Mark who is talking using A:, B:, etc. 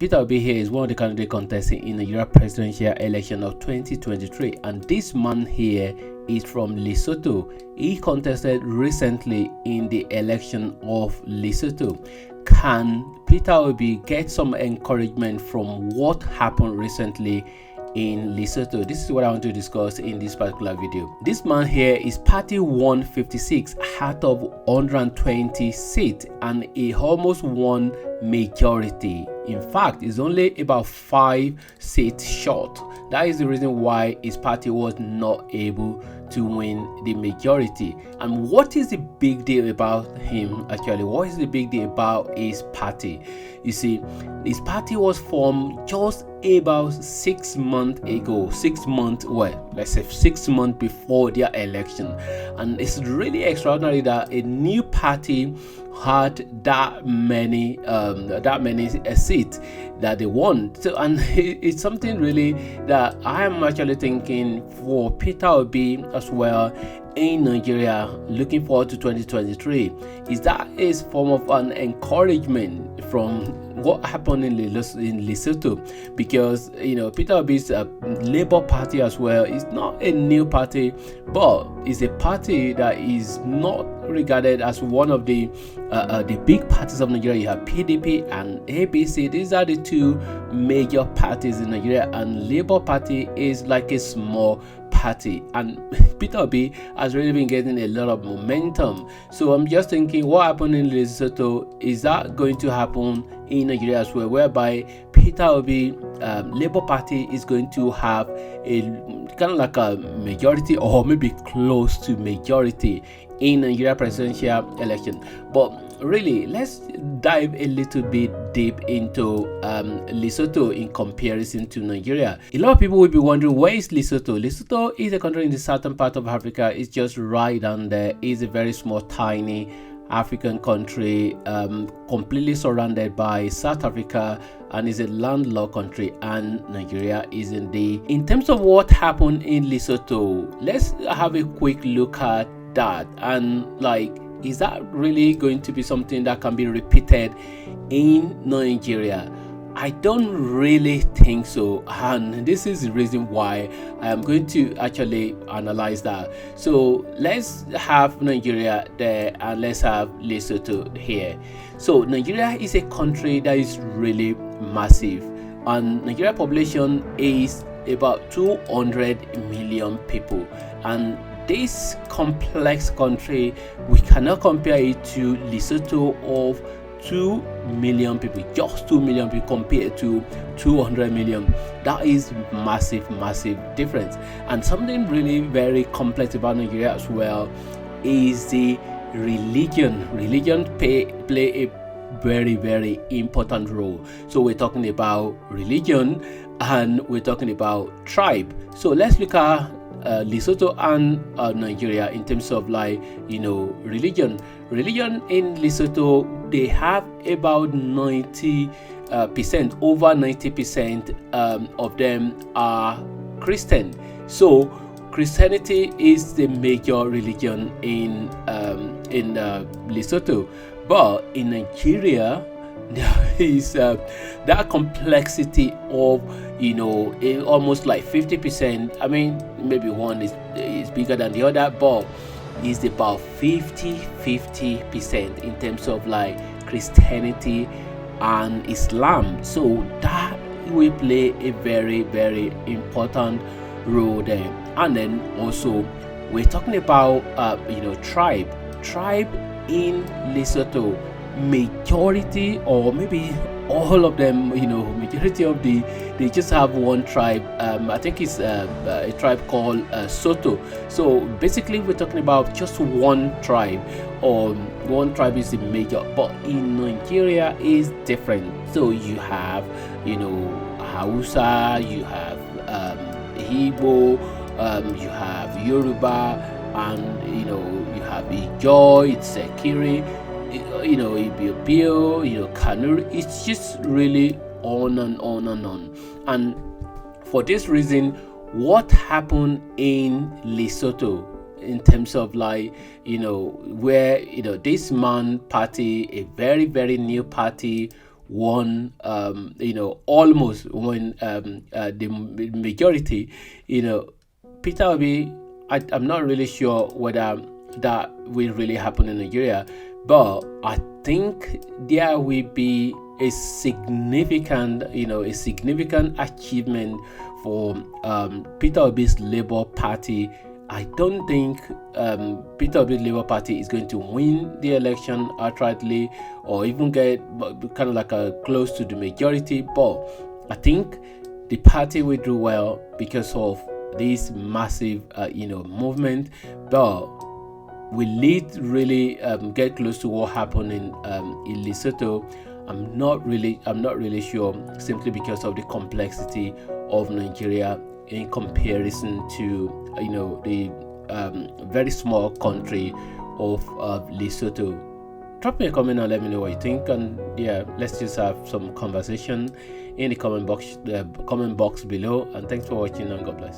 A: Peter Obi here is one of the candidate contesting in the Europe presidential election of 2023, and this man here is from Lesotho. He contested recently in the election of Lesotho. Can Peter Obi get some encouragement from what happened recently in Lesotho? This is what I want to discuss in this particular video. This man here is party 156 out of 120 seats, and he almost won majority. In fact, it's only about 5 seats short. That is the reason why his party was not able to win the majority. And what is the big deal about him actually? What is the big deal about his party? You see, his party was formed just about 6 months ago. 6 months, well, let's say 6 months before their election. And it's really extraordinary that a new party had that many seats that they won. So, and it's something really that I am actually thinking for Peter Obi as well in Nigeria, looking forward to 2023, is that is form of an encouragement from what happened in Lesotho, because Peter Obi's Labour Party as well is not a new party, but is a party that is not regarded as one of the big parties of Nigeria. You have PDP and ABC. These are the two major parties in Nigeria, and Labour Party is like a small party, and Peter Obi has really been getting a lot of momentum. So I'm just thinking, what happened in Lesotho, is that going to happen in Nigeria as well, whereby Peter Obi Labour Party is going to have a kind of like a majority or maybe close to majority in Nigeria presidential election. But really, let's dive a little bit deep into Lesotho in comparison to Nigeria. A lot of people will be wondering, where is Lesotho? Lesotho is a country in the southern part of Africa. It's just right down there. It's a very small, tiny African country, completely surrounded by South Africa, and is a landlocked country, and Nigeria is in terms of what happened in Lesotho, let's have a quick look at that. And is that really going to be something that can be repeated in Nigeria? I don't really think so, and this is the reason why I am going to actually analyze that. So let's have Nigeria there and let's have Lesotho here. So Nigeria is a country that is really massive, and Nigeria population is about 200 million people, and this complex country, we cannot compare it to Lesotho of 2 million people, just 2 million people compared to 200 million. That is massive difference. And something really very complex about Nigeria as well is the religion. Play a very important role. So we're talking about religion and we're talking about tribe. So let's look at Lesotho and Nigeria in terms of religion. Religion in Lesotho, they have about 90%, over 90% of them are Christian. So Christianity is the major religion in Lesotho, but in Nigeria there is that complexity of almost like 50%. I mean, maybe one is bigger than the other, but is about 50% in terms of Christianity and Islam. So that will play a very important role there. And then also we're talking about tribe in Lesotho. Majority, or maybe all of them, majority of they just have one tribe. I think it's a tribe called Soto. So basically we're talking about just one tribe, or one tribe is the major. But in Nigeria is different. So you have Hausa, you have Igbo, you have Yoruba, and you have Ijaw, it's Sekiri, Ibibio, Kanuri. It's just really on and on. And for this reason, what happened in Lesotho in terms of where this man party, a very new party, won, almost won the majority. Peter Obi, I'm not really sure whether that will really happen in Nigeria, but I think there will be a significant achievement for Peter Obi's Labour Party. I don't think Peter Obi's Labour Party is going to win the election outrightly or even get kind of like close to the majority, but I think the party will do well because of this massive movement. But will it really get close to what happened in Lesotho? I'm not really sure, simply because of the complexity of Nigeria in comparison to the very small country of Lesotho. Drop me a comment and let me know what you think, and yeah, let's just have some conversation in the comment box below. And thanks for watching, and God bless.